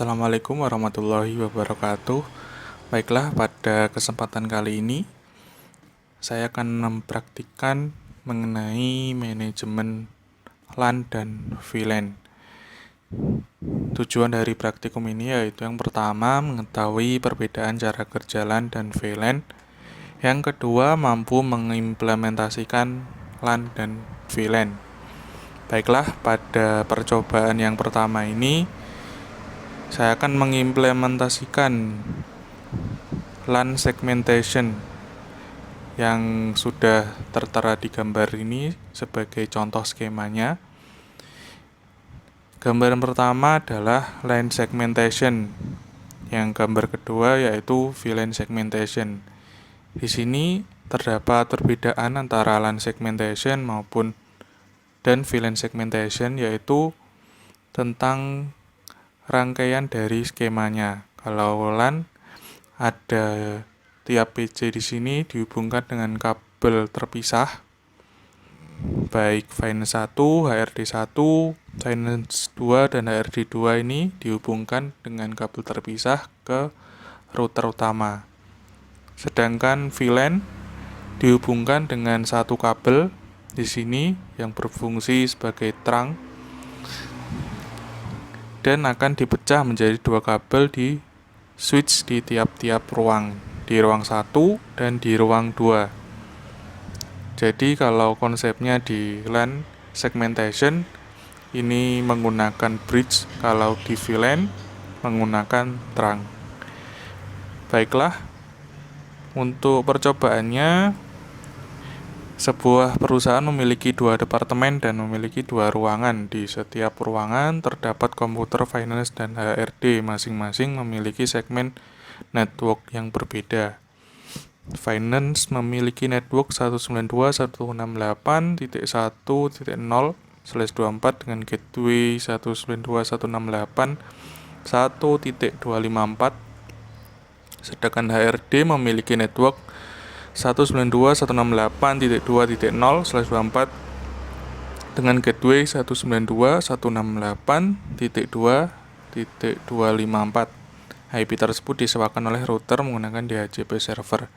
Assalamualaikum warahmatullahi wabarakatuh. Baiklah, pada kesempatan kali ini saya akan mempraktikkan mengenai manajemen LAN dan VLAN. Tujuan dari praktikum ini yaitu yang pertama mengetahui perbedaan cara kerja LAN dan VLAN. Yang kedua mampu mengimplementasikan LAN dan VLAN. Baiklah, pada percobaan yang pertama ini saya akan mengimplementasikan LAN segmentation yang sudah tertera di gambar ini sebagai contoh skemanya. Gambaran pertama adalah LAN segmentation. Yang gambar kedua yaitu VLAN segmentation. Di sini terdapat perbedaan antara LAN segmentation dan VLAN segmentation, yaitu tentang rangkaian dari skemanya. Kalau LAN ada tiap PC di sini dihubungkan dengan kabel terpisah, baik VNS 1, HRD 1, VNS 2 dan HRD 2 ini dihubungkan dengan kabel terpisah ke router utama. Sedangkan VLAN dihubungkan dengan satu kabel di sini yang berfungsi sebagai trunk dan akan dipecah menjadi dua kabel di switch di tiap-tiap ruang, di ruang 1 dan di ruang 2. Jadi kalau konsepnya di LAN segmentation ini menggunakan bridge, kalau di VLAN menggunakan trunk. Baiklah, untuk percobaannya sebuah perusahaan memiliki dua departemen dan memiliki dua ruangan. Di setiap ruangan terdapat komputer finance dan HRD, masing-masing memiliki segmen network yang berbeda. Finance memiliki network 192.168.1.0/24 dengan gateway 192.168.1.254. Sedangkan HRD memiliki network 192.168.2.0/24 dengan gateway 192.168.2.254. IP tersebut disewakan oleh router menggunakan DHCP server.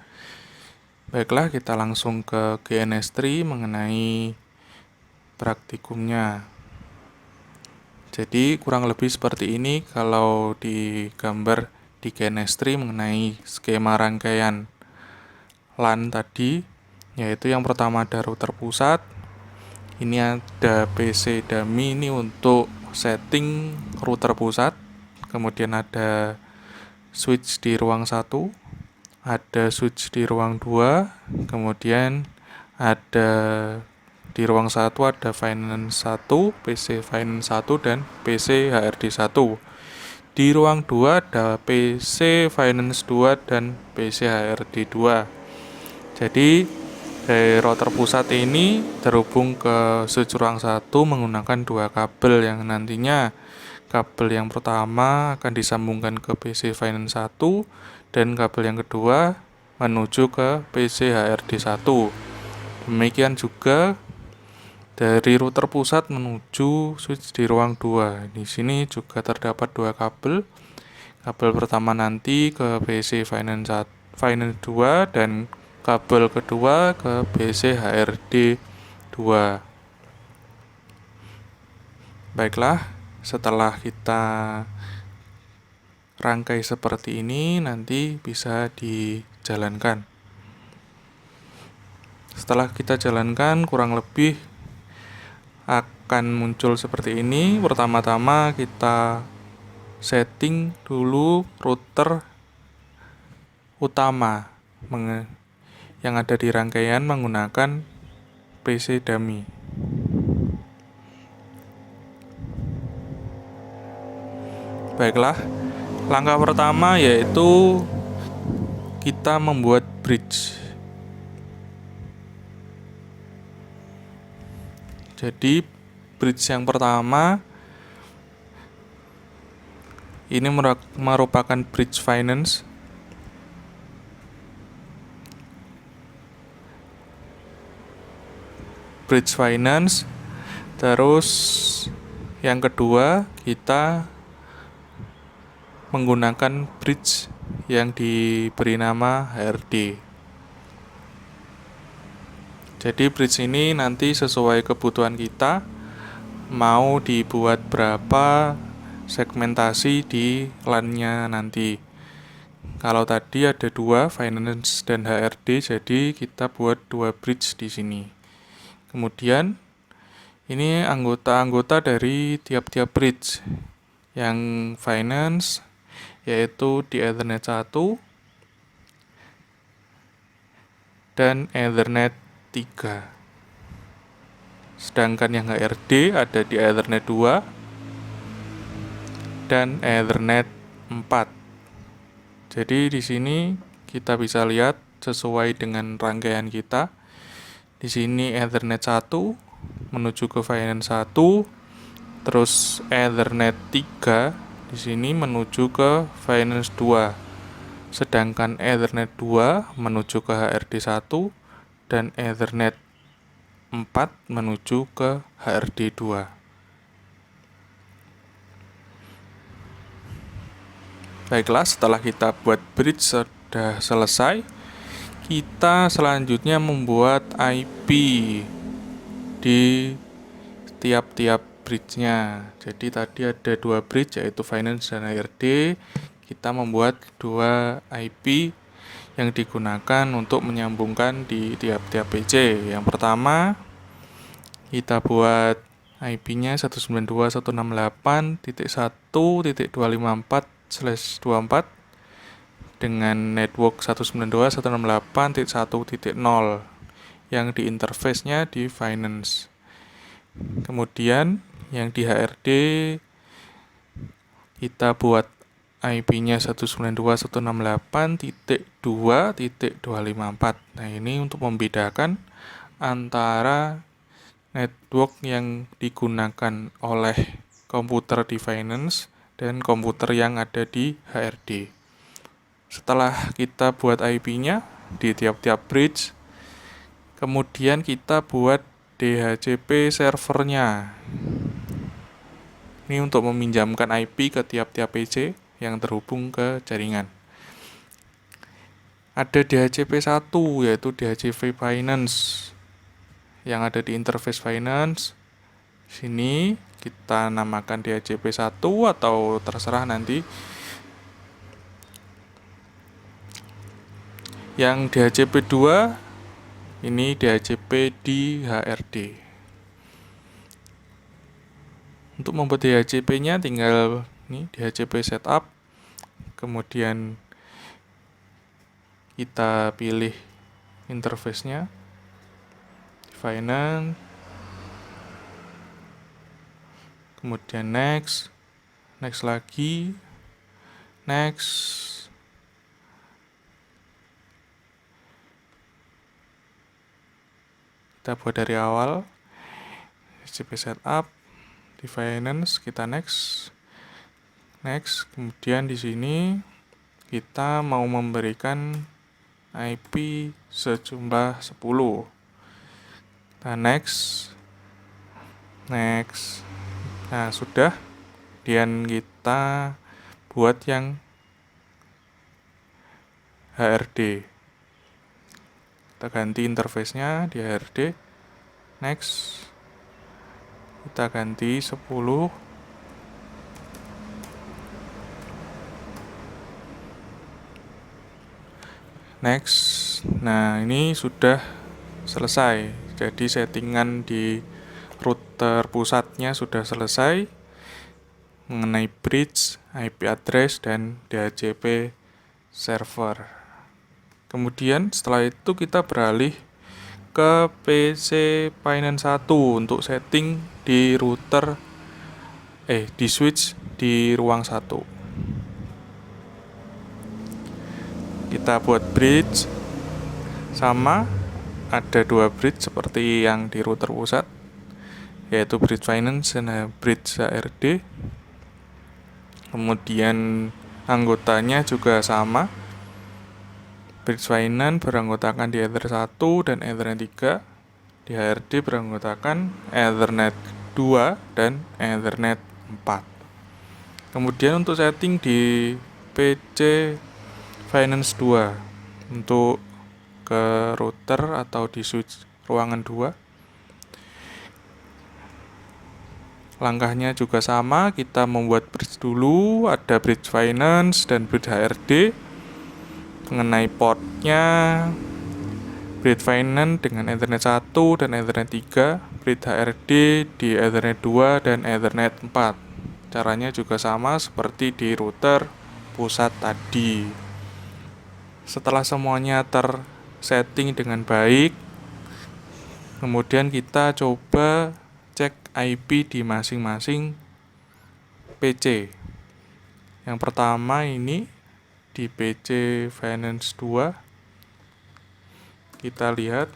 Baiklah, kita langsung ke GNS3 mengenai praktikumnya. Jadi kurang lebih seperti ini kalau di gambar di GNS3 mengenai skema rangkaian LAN tadi, yaitu yang pertama ada router pusat. Ini ada PC dummy ini untuk setting router pusat. Kemudian ada switch di ruang 1, ada switch di ruang 2, kemudian ada di ruang 1 ada Finance 1, PC Finance 1 dan PC HRD 1. Di ruang 2 ada PC Finance 2 dan PC HRD 2. Jadi dari router pusat ini terhubung ke switch ruang 1 menggunakan dua kabel yang nantinya kabel yang pertama akan disambungkan ke PC Finance 1 dan kabel yang kedua menuju ke PC HRD 1. Demikian juga dari router pusat menuju switch di ruang 2. Di sini juga terdapat dua kabel. Kabel pertama nanti ke PC Finance 2 dan kabel kedua ke PC HRD 2. Baiklah, setelah kita rangkai seperti ini nanti bisa dijalankan. Setelah kita jalankan kurang lebih akan muncul seperti ini. Pertama-tama kita setting dulu router utama yang ada di rangkaian menggunakan PC dummy. Baiklah, langkah pertama yaitu kita membuat bridge. Jadi bridge yang pertama ini merupakan bridge finance. Terus yang kedua kita menggunakan bridge yang diberi nama HRD. Jadi bridge ini nanti sesuai kebutuhan kita, mau dibuat berapa segmentasi di LAN-nya nanti. Kalau tadi ada 2, finance dan HRD, jadi kita buat 2 bridge di sini. Kemudian ini anggota-anggota dari tiap-tiap bridge. Yang finance yaitu di Ethernet 1 dan Ethernet 3. Sedangkan yang HRD ada di Ethernet 2 dan Ethernet 4. Jadi di sini kita bisa lihat sesuai dengan rangkaian kita. Di sini Ethernet 1 menuju ke finance 1, terus Ethernet 3 di sini menuju ke finance 2. Sedangkan Ethernet 2 menuju ke HRD 1 dan Ethernet 4 menuju ke HRD 2. Baiklah, setelah kita buat bridge sudah selesai, kita selanjutnya membuat IP di tiap-tiap bridge-nya. Jadi tadi ada 2 bridge yaitu finance dan HRD. Kita membuat 2 IP yang digunakan untuk menyambungkan di tiap-tiap PC. Yang pertama, kita buat IP-nya 192.168.1.254/24 dengan network 192.168.1.0 yang di interface-nya di finance. Kemudian yang di HRD kita buat IP-nya 192.168.2.254. Nah, ini untuk membedakan antara network yang digunakan oleh komputer di finance dan komputer yang ada di HRD. Setelah kita buat IP-nya di tiap-tiap bridge, kemudian kita buat DHCP servernya. Ini untuk meminjamkan IP ke tiap-tiap PC yang terhubung ke jaringan. Ada DHCP 1 yaitu DHCP Finance yang ada di interface finance. Sini kita namakan DHCP 1 atau terserah nanti. Yang DHCP 2 ini DHCP di HRD. Untuk membuat DHCP-nya tinggal nih DHCP setup. Kemudian kita pilih interface-nya. Finance. Kemudian next lagi, next. Kita buat dari awal, DHCP setup, di finance kita next, kemudian di sini kita mau memberikan IP sejumlah 10. Nah, next. Nah, sudah. Kemudian kita buat yang HRD. Kita ganti interface-nya di HRD. Next. Kita ganti 10. Next. Nah, ini sudah selesai. Jadi settingan di router pusatnya sudah selesai mengenai bridge, IP address, dan DHCP server. Kemudian setelah itu kita beralih ke PC Finance 1 untuk setting di router di switch di ruang 1. Kita buat bridge sama, ada 2 bridge seperti yang di router pusat, yaitu bridge finance dan bridge HRD. Kemudian anggotanya juga sama. Bridge finance beranggotakan di Ethernet 1 dan Ethernet 3. Di HRD beranggotakan Ethernet 2 dan Ethernet 4. Kemudian untuk setting di PC Finance 2 untuk ke router atau di switch ruangan 2, langkahnya juga sama. Kita membuat bridge dulu, ada bridge Finance dan bridge HRD. Mengenai portnya, bridge Finance dengan Ethernet 1 dan Ethernet 3, bridge HRD di Ethernet 2 dan Ethernet 4. Caranya juga sama seperti di router pusat tadi. Setelah semuanya tersetting dengan baik, kemudian kita coba cek IP di masing-masing PC. Yang pertama ini di PC Finance 2, kita lihat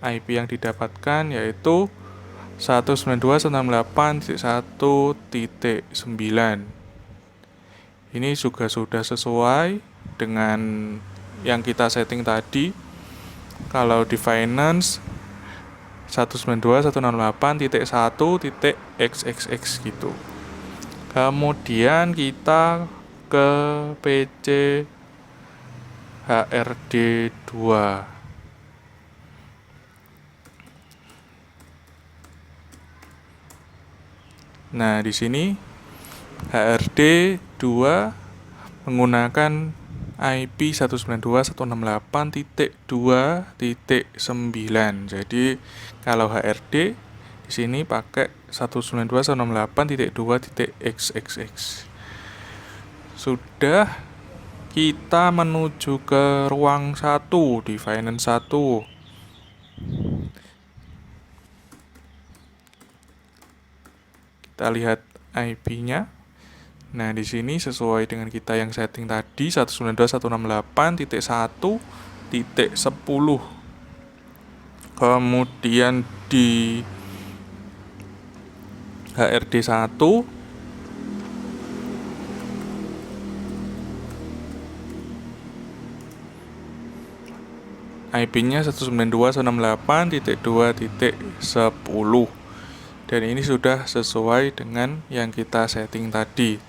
IP yang didapatkan yaitu 192.168.1.9. Ini juga sudah sesuai dengan yang kita setting tadi. Kalau di Finance 192.168.1.xxx gitu. Kemudian kita ke PC HRD 2. Nah, di sini HRD 2 menggunakan IP 192.168.2.9. Jadi kalau HRD di sini pakai 192.168.2.xxx. Sudah, kita menuju ke ruang 1 di Finance 1. Kita lihat IP-nya. Nah, di sini sesuai dengan kita yang setting tadi 192.168.1.10. Kemudian di HRD 1 IP-nya 192.168.2.10. Dan ini sudah sesuai dengan yang kita setting tadi.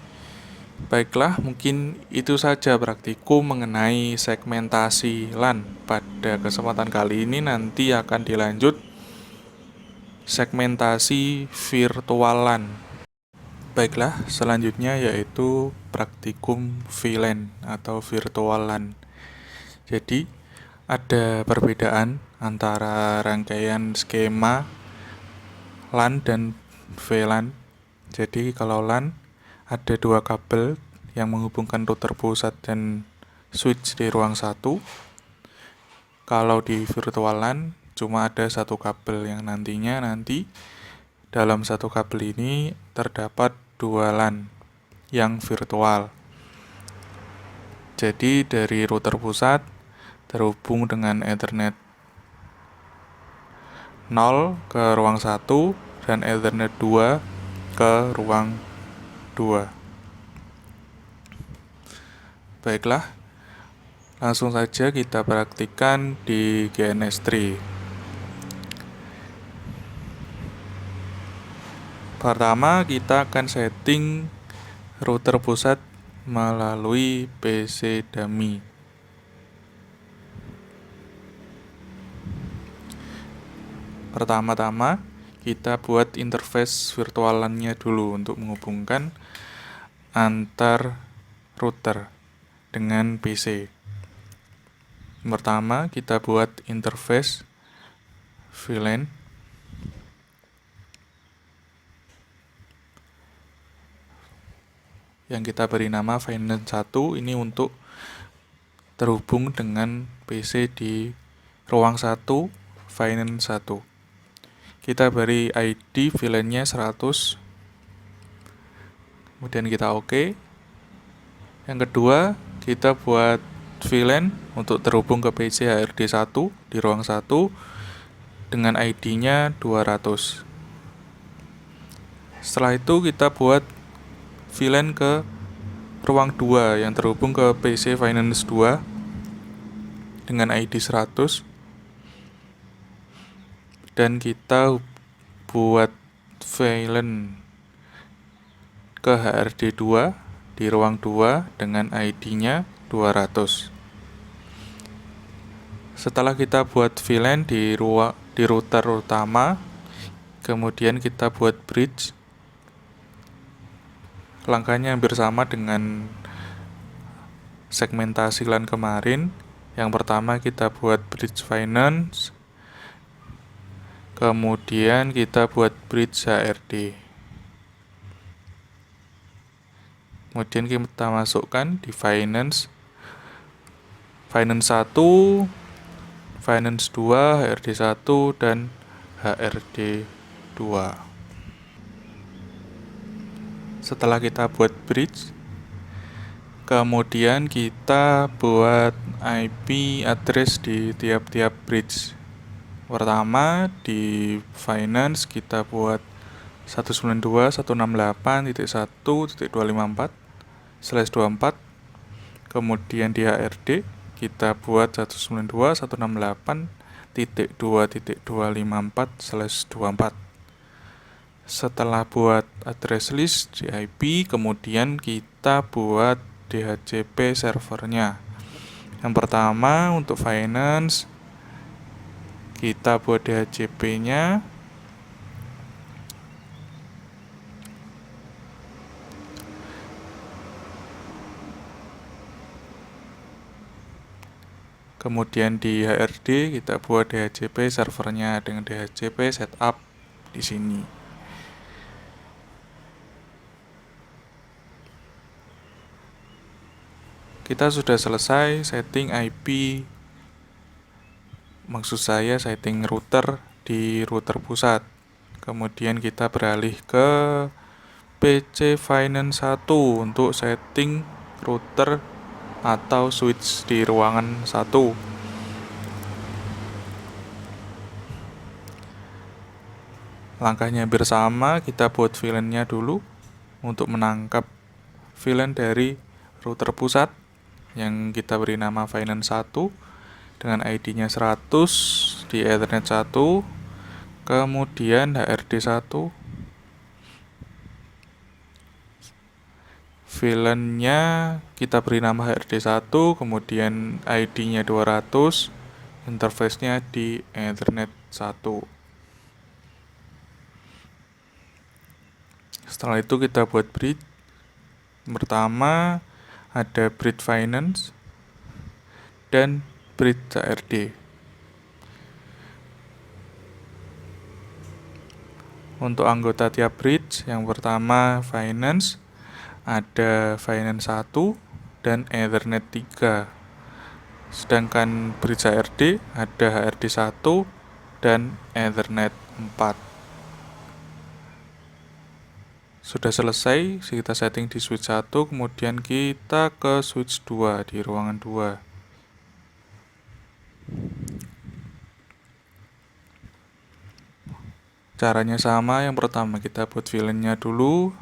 Baiklah, mungkin itu saja praktikum mengenai segmentasi LAN. Pada kesempatan kali ini nanti akan dilanjut segmentasi virtual LAN. Baiklah, selanjutnya yaitu praktikum VLAN atau virtual LAN. Jadi, ada perbedaan antara rangkaian skema LAN dan VLAN. Jadi kalau LAN ada 2 kabel yang menghubungkan router pusat dan switch di ruang 1. Kalau di virtual LAN cuma ada 1 kabel yang nanti dalam 1 kabel ini terdapat 2 LAN yang virtual. Jadi dari router pusat terhubung dengan Ethernet 0 ke ruang 1 dan Ethernet 2 ke ruang 2. Baiklah, langsung saja kita praktikkan di GNS3. Pertama, kita akan setting router pusat melalui PC dummy. Pertama-tama kita buat interface virtual LAN-nya dulu untuk menghubungkan antar router dengan PC. Pertama kita buat interface VLAN. Yang kita beri nama Finance 1 ini untuk terhubung dengan PC di ruang 1 Finance 1. Kita beri ID VLAN-nya 100. Kemudian kita OK. Yang kedua, kita buat VLAN untuk terhubung ke PC HRD 1 di ruang 1 dengan ID-nya 200. Setelah itu kita buat VLAN ke ruang 2 yang terhubung ke PC Finance 2 dengan ID 100. Dan kita buat VLAN ke HRD 2 di ruang 2 dengan ID-nya 200. Setelah kita buat VLAN di router utama, kemudian kita buat bridge. Langkahnya hampir sama dengan segmentasi LAN kemarin. Yang pertama kita buat bridge finance, kemudian kita buat bridge HRD. Kemudian kita masukkan di finance 1, finance 2, HRD 1, dan HRD 2. Setelah kita buat bridge, kemudian kita buat IP address di tiap-tiap bridge. Pertama di finance kita buat 192.168.1.254/24. Kemudian di HRD kita buat 192.168.2.254/24. Setelah buat address list di IP, kemudian kita buat DHCP servernya. Yang pertama untuk finance kita buat DHCP-nya kemudian di HRD kita buat DHCP servernya dengan DHCP setup di sini. Kita sudah selesai setting IP, maksud saya setting router di router pusat. Kemudian kita beralih ke PC Finance 1 untuk setting router atau switch di ruangan 1. Langkahnya hampir sama, kita buat VLAN-nya dulu untuk menangkap VLAN dari router pusat yang kita beri nama Finance 1 dengan ID-nya 100 di Ethernet 1, kemudian HRD 1, VLAN-nya kita beri nama HRD 1, kemudian ID-nya 200, interface-nya di Ethernet 1. Setelah itu kita buat bridge. Pertama ada bridge finance dan bridge HRD. Untuk anggota tiap bridge, yang pertama finance, ada finance 1 dan Ethernet 3. Sedangkan bridge HRD ada HRD 1 dan Ethernet 4. Sudah selesai, kita setting di switch 1, kemudian kita ke switch 2 di ruangan 2. Caranya sama, yang pertama kita buat VLAN-nya dulu.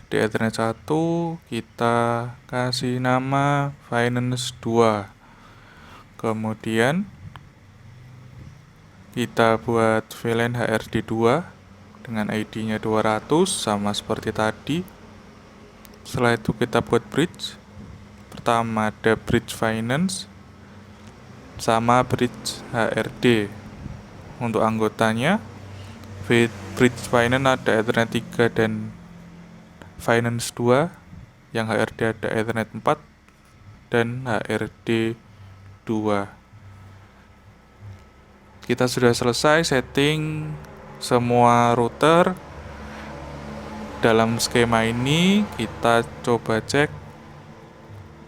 Di Ethernet 1 kita kasih nama Finance 2. Kemudian kita buat VLAN HRD 2 dengan ID-nya 200 sama seperti tadi. Setelah itu kita buat bridge. Pertama ada bridge finance sama bridge HRD. Untuk anggotanya bridge finance ada Ethernet 3 dan finance 2, yang HRD ada Ethernet 4 dan HRD 2. Kita sudah selesai setting semua router. Dalam skema ini kita coba cek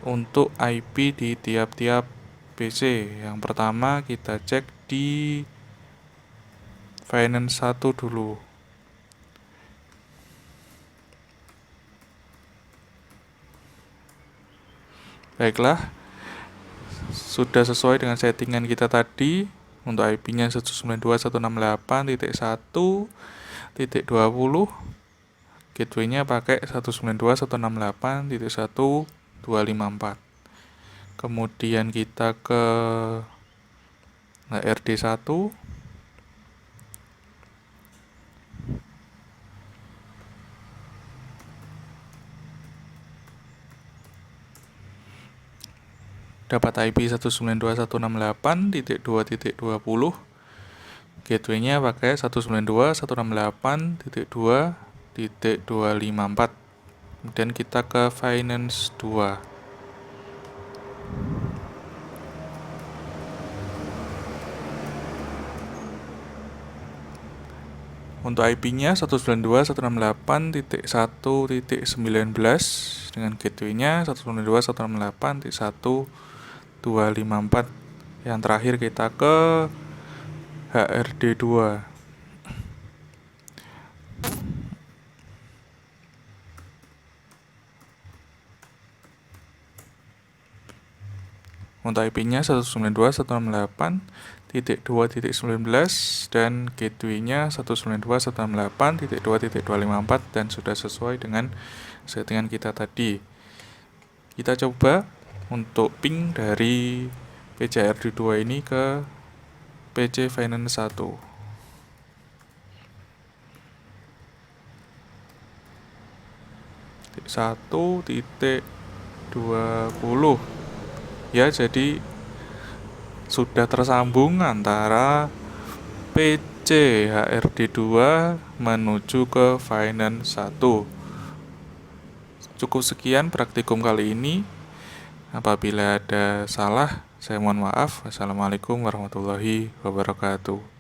untuk IP di tiap-tiap PC. Yang pertama kita cek di finance 1 dulu. Baiklah, sudah sesuai dengan settingan kita tadi. Untuk IP-nya 192.168.1.20. Gateway-nya pakai 192.168.1.254. Kemudian kita ke HRD 1. dapat IP 192.168.2.20. Gateway-nya pakai 192.168.2.254. Kemudian kita ke Finance 2. Untuk IP-nya 192.168.1.19 dengan gateway-nya 192.168.1.254. Yang terakhir kita ke HRD 2. Untuk IP-nya 192.168.2.19 dan gateway-nya 192.168.2.254 dan sudah sesuai dengan settingan kita tadi. Kita coba untuk ping dari PCRD 2 ini ke PC Finance 1. Titik 1.20. Ya, jadi sudah tersambung antara PC HRD 2 menuju ke Finance 1. Cukup sekian praktikum kali ini. Apabila ada salah, saya mohon maaf. Wassalamualaikum warahmatullahi wabarakatuh.